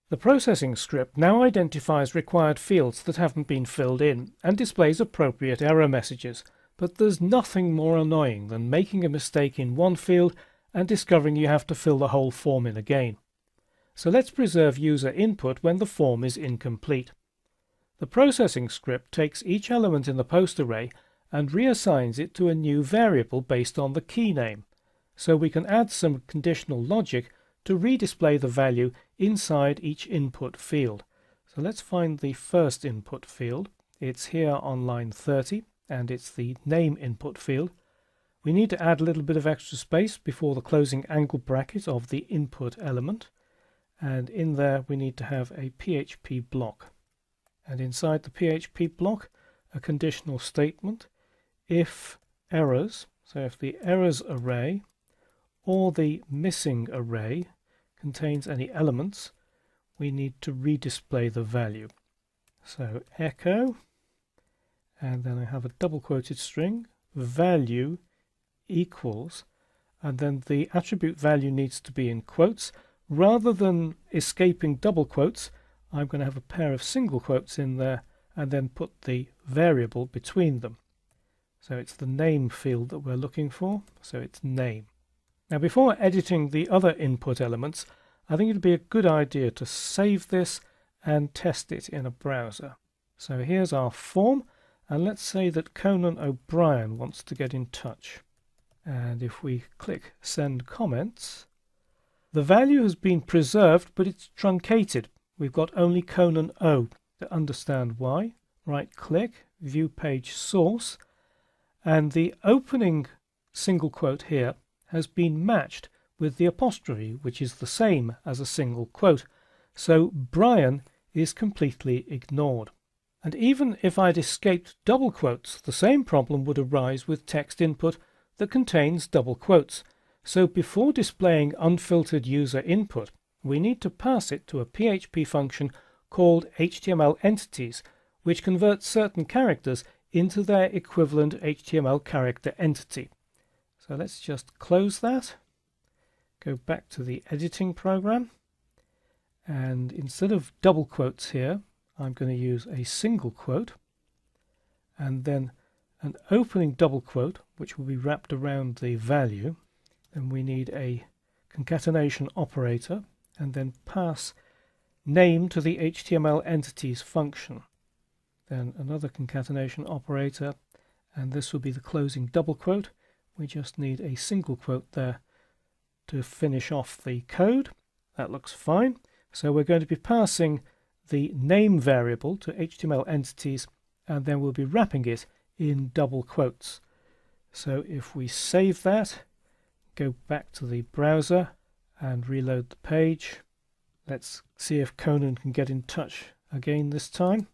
The processing script now identifies required fields that haven't been filled in and displays appropriate error messages, but there's nothing more annoying than making a mistake in one field and discovering you have to fill the whole form in again. So let's preserve user input when the form is incomplete. The processing script takes each element in the post array and reassigns it to a new variable based on the key name, so we can add some conditional logic to redisplay the value inside each input field. So let's find the first input field. It's here on line 30 and it's the name input field. We need to add a little bit of extra space before the closing angle bracket of the input element, and in there we need to have a PHP block, and inside the PHP block a conditional statement if errors, so if the errors array or the missing array contains any elements, we need to redisplay the value. So echo, and then I have a double quoted string, value equals, and then the attribute value needs to be in quotes. Rather than escaping double quotes, I'm going to have a pair of single quotes in there and then put the variable between them. So it's the name field that we're looking for, so it's name. Now before editing the other input elements, I think it would be a good idea to save this and test it in a browser. So here's our form, and let's say that Conan O'Brien wants to get in touch. And if we click send comments, the value has been preserved, but it's truncated. We've got only Conan O. To understand why, right click, view page source, and the opening single quote here has been matched with the apostrophe, which is the same as a single quote. So Brian is completely ignored. And even if I'd escaped double quotes, the same problem would arise with text input that contains double quotes. So before displaying unfiltered user input, we need to pass it to a PHP function called HTML entities, which converts certain characters into their equivalent HTML character entity. So let's just close that, go back to the editing program, and instead of double quotes here, I'm going to use a single quote and then an opening double quote which will be wrapped around the value. Then we need a concatenation operator and then pass name to the HTML entities function. Then another concatenation operator, and this will be the closing double quote. We just need a single quote there to finish off the code. That looks fine. So we're going to be passing the name variable to HTML entities, and then we'll be wrapping it in double quotes. So if we save that, go back to the browser and reload the page. Let's see if Conan can get in touch again this time.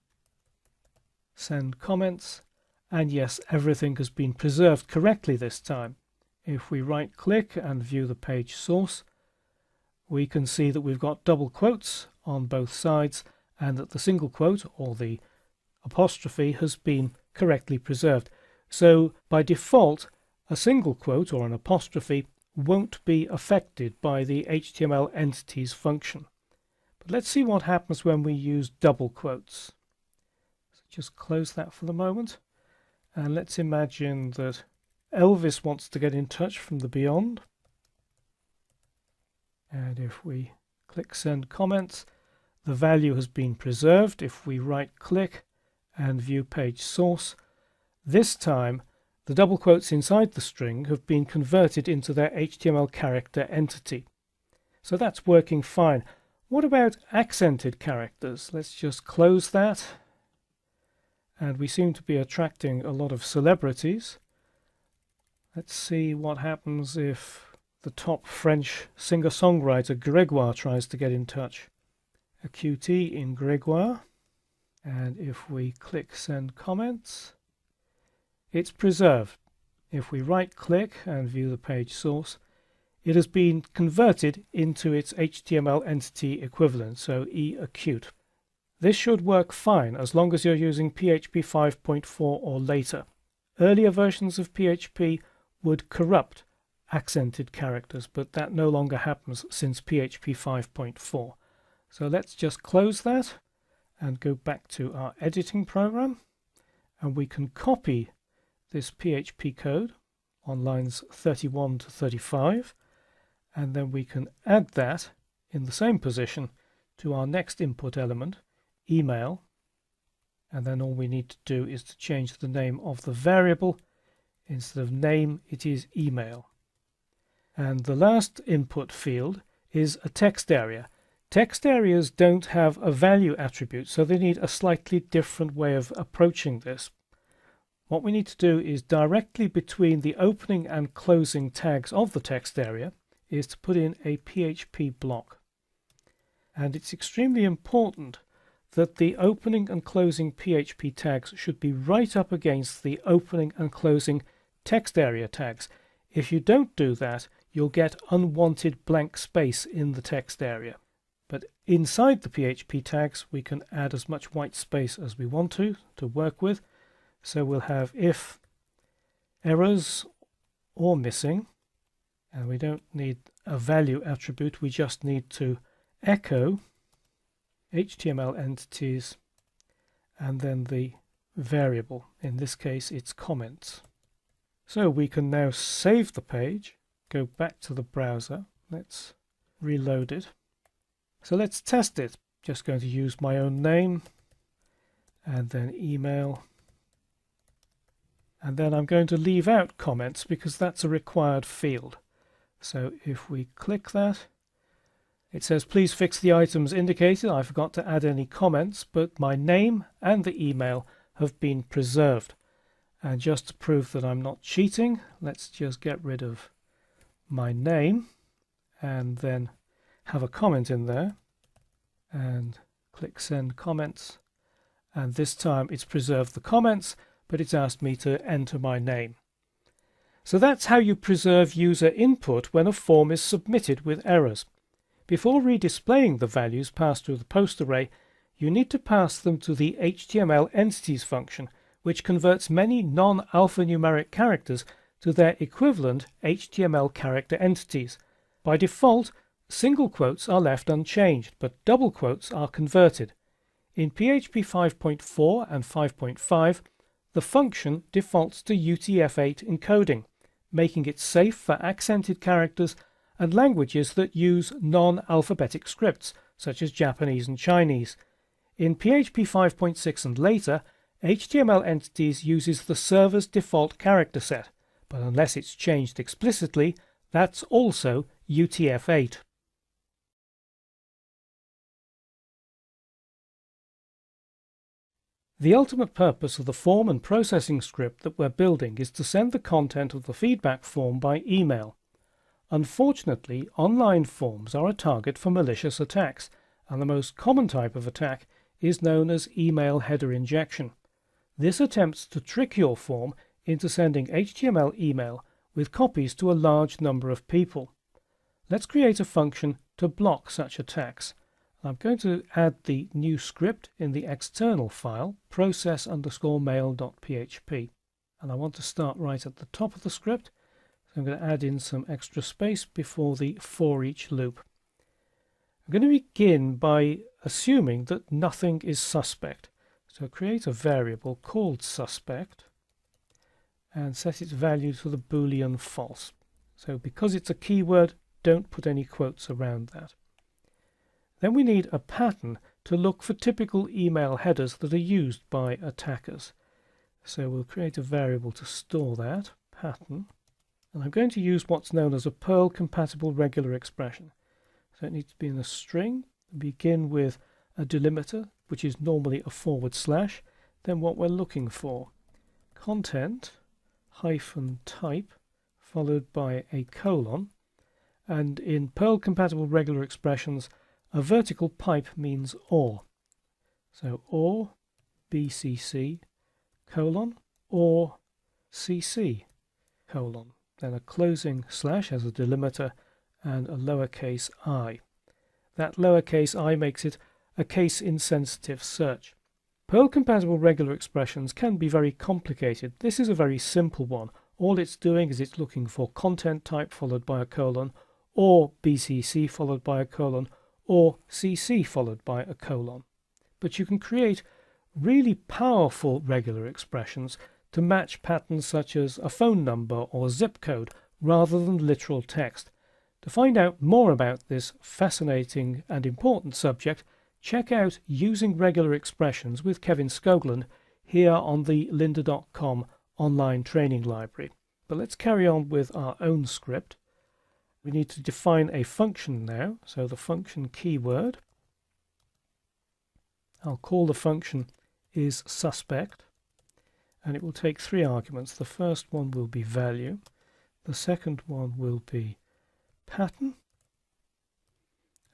Send comments, and yes, everything has been preserved correctly this time. If we right click and view the page source, we can see that we've got double quotes on both sides and that the single quote or the apostrophe has been correctly preserved. So by default, a single quote or an apostrophe won't be affected by the HTML entities function. But let's see what happens when we use double quotes. So just close that for the moment, and let's imagine that Elvis wants to get in touch from the beyond. And if we click send comments, the value has been preserved. If we right click and view page source, this time the double quotes inside the string have been converted into their HTML character entity. So that's working fine. What about accented characters? Let's just close that. And we seem to be attracting a lot of celebrities. Let's see what happens if the top French singer-songwriter Grégoire tries to get in touch. A QT in Grégoire. And if we click send comments, it's preserved. If we right click and view the page source, it has been converted into its HTML entity equivalent, so eAcute. This should work fine as long as you're using PHP 5.4 or later. Earlier versions of PHP would corrupt accented characters, but that no longer happens since PHP 5.4. So let's just close that and go back to our editing program, and we can copy this PHP code on lines 31 to 35, and then we can add that in the same position to our next input element, email, and then all we need to do is to change the name of the variable. Instead of name, it is email. And the last input field is a text area. Text areas don't have a value attribute, so they need a slightly different way of approaching this. What we need to do is directly between the opening and closing tags of the text area is to put in a PHP block. And it's extremely important that the opening and closing PHP tags should be right up against the opening and closing text area tags. If you don't do that, you'll get unwanted blank space in the text area. But inside the PHP tags, we can add as much white space as we want to work with. So we'll have if errors or missing, and we don't need a value attribute, we just need to echo HTML entities and then the variable. In this case, it's comments. So we can now save the page, go back to the browser, let's reload it. So let's test it. Just going to use my own name and then email. And then I'm going to leave out comments because that's a required field. So if we click that, it says please fix the items indicated. I forgot to add any comments, but my name and the email have been preserved. And just to prove that I'm not cheating, let's just get rid of my name and then have a comment in there and click send comments. And this time it's preserved the comments, but it's asked me to enter my name. So that's how you preserve user input when a form is submitted with errors. Before redisplaying the values passed through the post array, you need to pass them to the HTML entities function, which converts many non-alphanumeric characters to their equivalent HTML character entities. By default, single quotes are left unchanged, but double quotes are converted. In PHP 5.4 and 5.5, the function defaults to UTF-8 encoding, making it safe for accented characters and languages that use non-alphabetic scripts, such as Japanese and Chinese. In PHP 5.6 and later, HTML entities uses the server's default character set, but unless it's changed explicitly, that's also UTF-8. The ultimate purpose of the form and processing script that we're building is to send the content of the feedback form by email. Unfortunately, online forms are a target for malicious attacks, and the most common type of attack is known as email header injection. This attempts to trick your form into sending HTML email with copies to a large number of people. Let's create a function to block such attacks. I'm going to add the new script in the external file, process_mail.php. And I want to start right at the top of the script. So I'm going to add in some extra space before the for each loop. I'm going to begin by assuming that nothing is suspect. So create a variable called suspect and set its value to the Boolean false. So because it's a keyword, don't put any quotes around that. Then we need a pattern to look for typical email headers that are used by attackers. So we'll create a variable to store that, pattern. And I'm going to use what's known as a Perl compatible regular expression. So it needs to be in a string, begin with a delimiter, which is normally a /, then what we're looking for. Content -type followed by a colon. And in Perl compatible regular expressions, a vertical pipe means or. So or BCC colon or CC colon. Then a closing slash as a delimiter and a lowercase I. That lowercase I makes it a case-insensitive search. Perl compatible regular expressions can be very complicated. This is a very simple one. All it's doing is it's looking for content type followed by a colon, or BCC followed by a colon, or CC followed by a colon. But you can create really powerful regular expressions to match patterns such as a phone number or zip code rather than literal text. To find out more about this fascinating and important subject, check out Using Regular Expressions with Kevin Skoglund here on the lynda.com online training library. But let's carry on with our own script. We need to define a function now, so the function keyword. I'll call the function isSuspect, and it will take 3 arguments. The first one will be value, the second one will be pattern,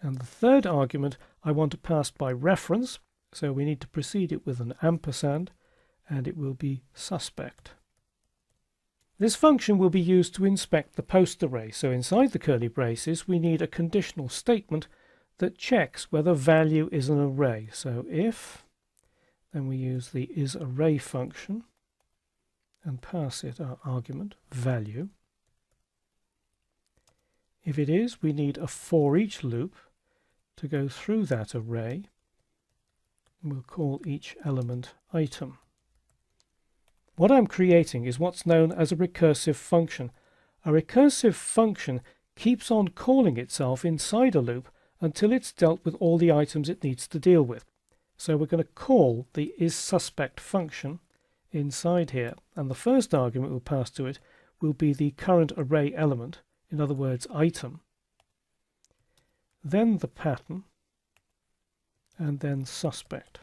and the third argument I want to pass by reference, so we need to precede it with an ampersand, and it will be suspect. This function will be used to inspect the post array, so inside the curly braces we need a conditional statement that checks whether value is an array. So if, then we use the isArray function and pass it our argument value. If it is, we need a for each loop to go through that array. We'll call each element item. What I'm creating is what's known as a recursive function. A recursive function keeps on calling itself inside a loop until it's dealt with all the items it needs to deal with. So we're going to call the isSuspect function inside here, and the first argument we'll pass to it will be the current array element, in other words item, then the pattern, and then suspect.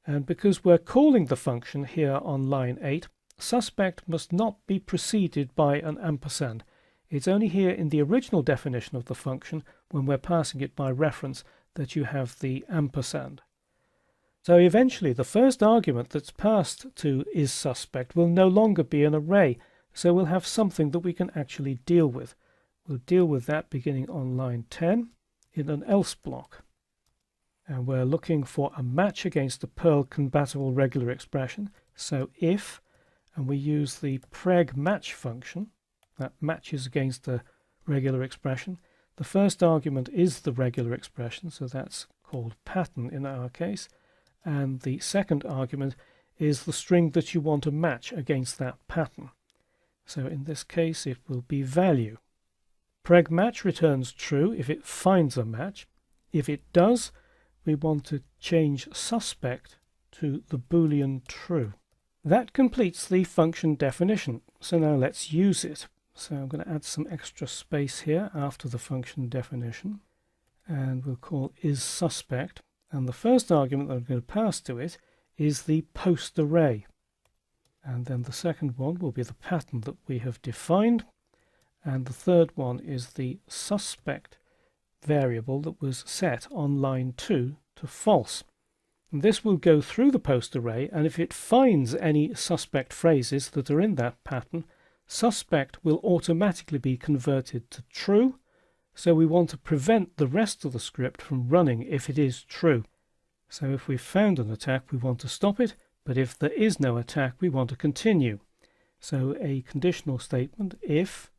And because we're calling the function here on line 8, suspect must not be preceded by an ampersand. It's only here in the original definition of the function, when we're passing it by reference, that you have the ampersand. So eventually the first argument that's passed to isSuspect will no longer be an array, so we'll have something that we can actually deal with. We'll deal with that beginning on line 10 in an else block. And we're looking for a match against a Perl compatible regular expression. So if, and we use the preg match function that matches against a regular expression. The first argument is the regular expression, so that's called pattern in our case. And the second argument is the string that you want to match against that pattern. So in this case it will be value. Preg match returns true if it finds a match. If it does, we want to change suspect to the Boolean true. That completes the function definition, so now let's use it. So I'm going to add some extra space here after the function definition, and we'll call isSuspect, and the first argument that I'm going to pass to it is the post array, and then the second one will be the pattern that we have defined, and the third one is the suspect variable that was set on line 2 to false. And this will go through the post array, and if it finds any suspect phrases that are in that pattern, suspect will automatically be converted to true, so we want to prevent the rest of the script from running if it is true. So if we've found an attack, we want to stop it, but if there is no attack, we want to continue. So a conditional statement, if,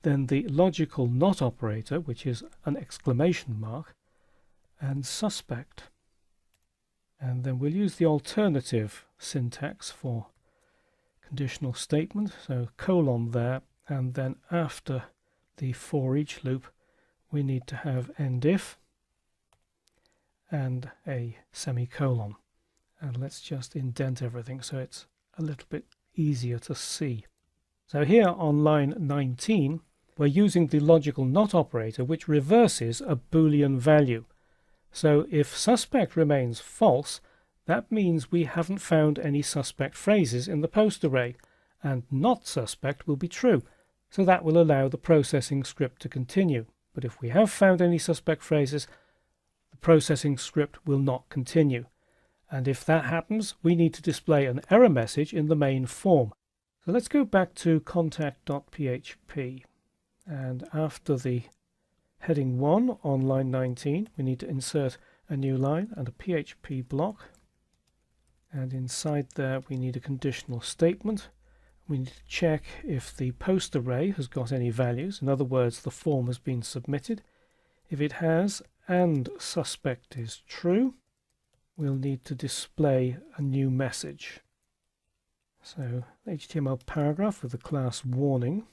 then the logical not operator, which is an exclamation mark, and suspect. And then we'll use the alternative syntax for conditional statement, so colon there, and then after the for each loop we need to have end if and a semicolon. And let's just indent everything so it's a little bit easier to see. So here on line 19 we're using the logical not operator, which reverses a Boolean value. So if suspect remains false, that means we haven't found any suspect phrases in the post array, and not suspect will be true, so that will allow the processing script to continue. But if we have found any suspect phrases, the processing script will not continue. And if that happens, we need to display an error message in the main form. So let's go back to contact.php, and after the heading 1 on line 19 we need to insert a new line and a PHP block, and inside there we need a conditional statement. We need to check if the post array has got any values, in other words the form has been submitted. If it has and suspect is true, we'll need to display a new message. So HTML paragraph with the class warning,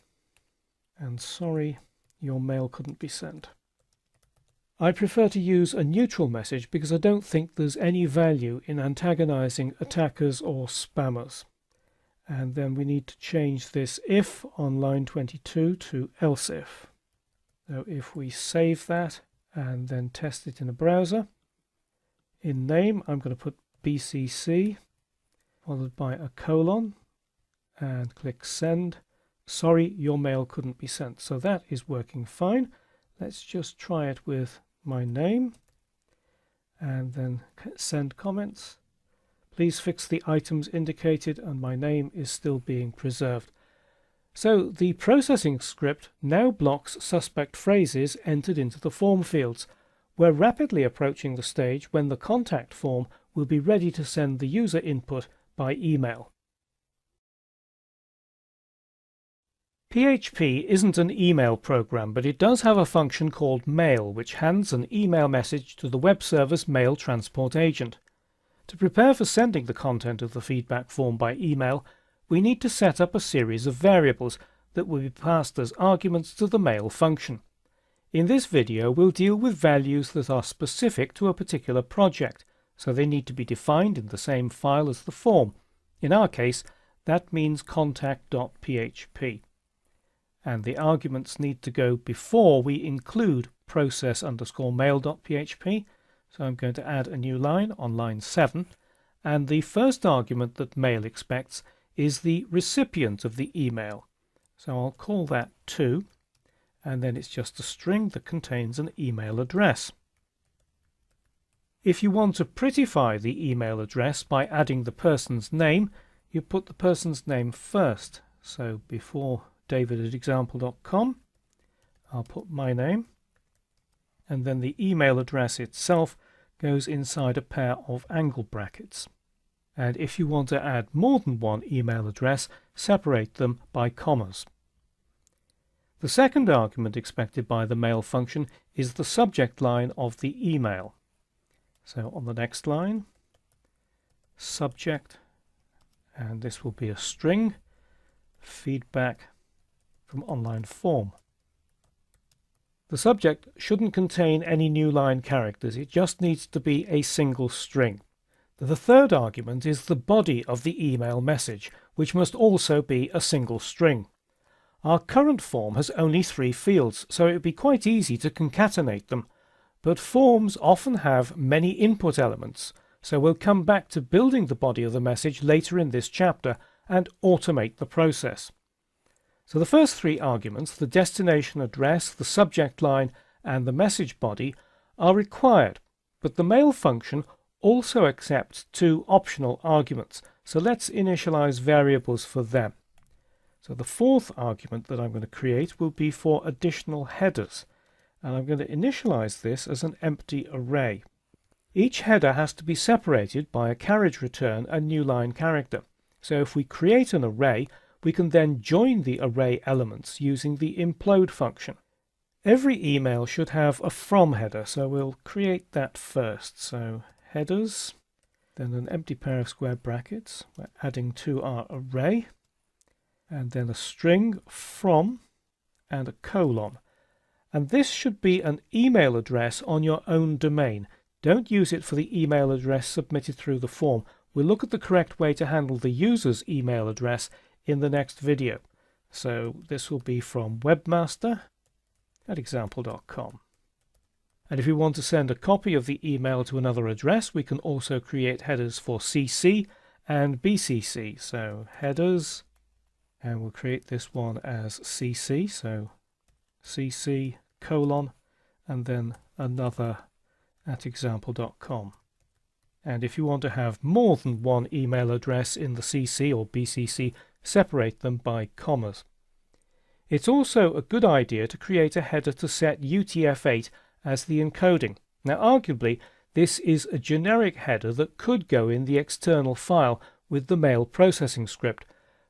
and sorry, your mail couldn't be sent. I prefer to use a neutral message because I don't think there's any value in antagonizing attackers or spammers. And then we need to change this if on line 22 to else if. So if we save that and then test it in a browser, in name I'm going to put BCC followed by a colon and click send. Sorry, your mail couldn't be sent. So that is working fine. Let's just try it with my name and then send comments. Please fix the items indicated, and my name is still being preserved. So the processing script now blocks suspect phrases entered into the form fields. We're rapidly approaching the stage when the contact form will be ready to send the user input by email. PHP isn't an email program, but it does have a function called mail, which hands an email message to the web server's mail transport agent. To prepare for sending the content of the feedback form by email, we need to set up a series of variables that will be passed as arguments to the mail function. In this video, we'll deal with values that are specific to a particular project, so they need to be defined in the same file as the form. In our case, that means contact.php. And the arguments need to go before we include process_mail.php. So I'm going to add a new line on line 7, and the first argument that mail expects is the recipient of the email. So I'll call that to, and then it's just a string that contains an email address. If you want to prettify the email address by adding the person's name, you put the person's name first. So before david@example.com, I'll put my name, and then the email address itself goes inside a pair of angle brackets. And if you want to add more than one email address, separate them by commas. The second argument expected by the mail function is the subject line of the email. So on the next line, subject, and this will be a string, feedback from online form. The subject shouldn't contain any new line characters, it just needs to be a single string. The third argument is the body of the email message, which must also be a single string. Our current form has only 3 fields, so it would be quite easy to concatenate them, but forms often have many input elements, so we'll come back to building the body of the message later in this chapter and automate the process. So the first 3 arguments, the destination address, the subject line, and the message body, are required, but the mail function also accepts 2 optional arguments, so let's initialize variables for them. So the 4th argument that I'm going to create will be for additional headers, and I'm going to initialize this as an empty array. Each header has to be separated by a carriage return and new line character. So if we create an array, we can then join the array elements using the implode function. Every email should have a from header, so we'll create that first. So headers, then an empty pair of square brackets, we're adding to our array, and then a string from and a colon. And this should be an email address on your own domain. Don't use it for the email address submitted through the form. We'll look at the correct way to handle the user's email address in the next video. So this will be from webmaster@example.com. And if we want to send a copy of the email to another address, we can also create headers for CC and BCC. So headers, and we'll create this one as CC, so CC colon, and then another at example.com. And if you want to have more than one email address in the CC or BCC, separate them by commas. It's also a good idea to create a header to set UTF-8 as the encoding. Now arguably this is a generic header that could go in the external file with the mail processing script,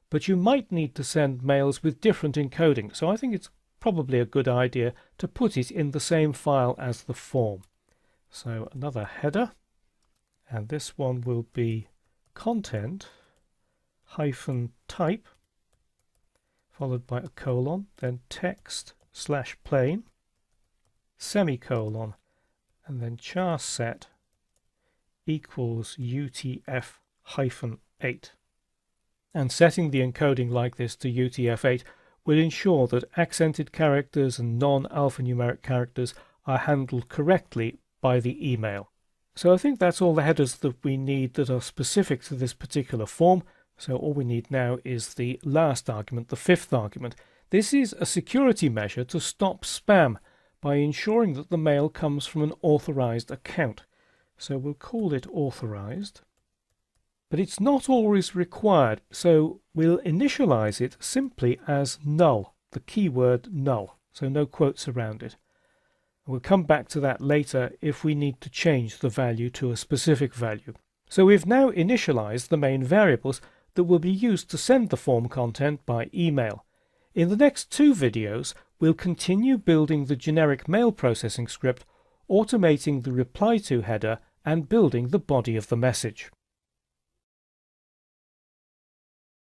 but you might need to send mails with different encoding, so I think it's probably a good idea to put it in the same file as the form. So another header, and this one will be content hyphen type followed by a colon, then text slash plain semicolon, and then char set equals UTF-8. And setting the encoding like this to UTF-8 will ensure that accented characters and non-alphanumeric characters are handled correctly by the email. So I think that's all the headers that we need that are specific to this particular form. So all we need now is the last argument, the fifth argument. This is a security measure to stop spam by ensuring that the mail comes from an authorized account. So we'll call it authorized. But it's not always required, so we'll initialize it simply as null, the keyword null, so no quotes around it. We'll come back to that later if we need to change the value to a specific value. So we've now initialized the main variables that will be used to send the form content by email. In the next two videos, we'll continue building the generic mail processing script, automating the reply to header, and building the body of the message.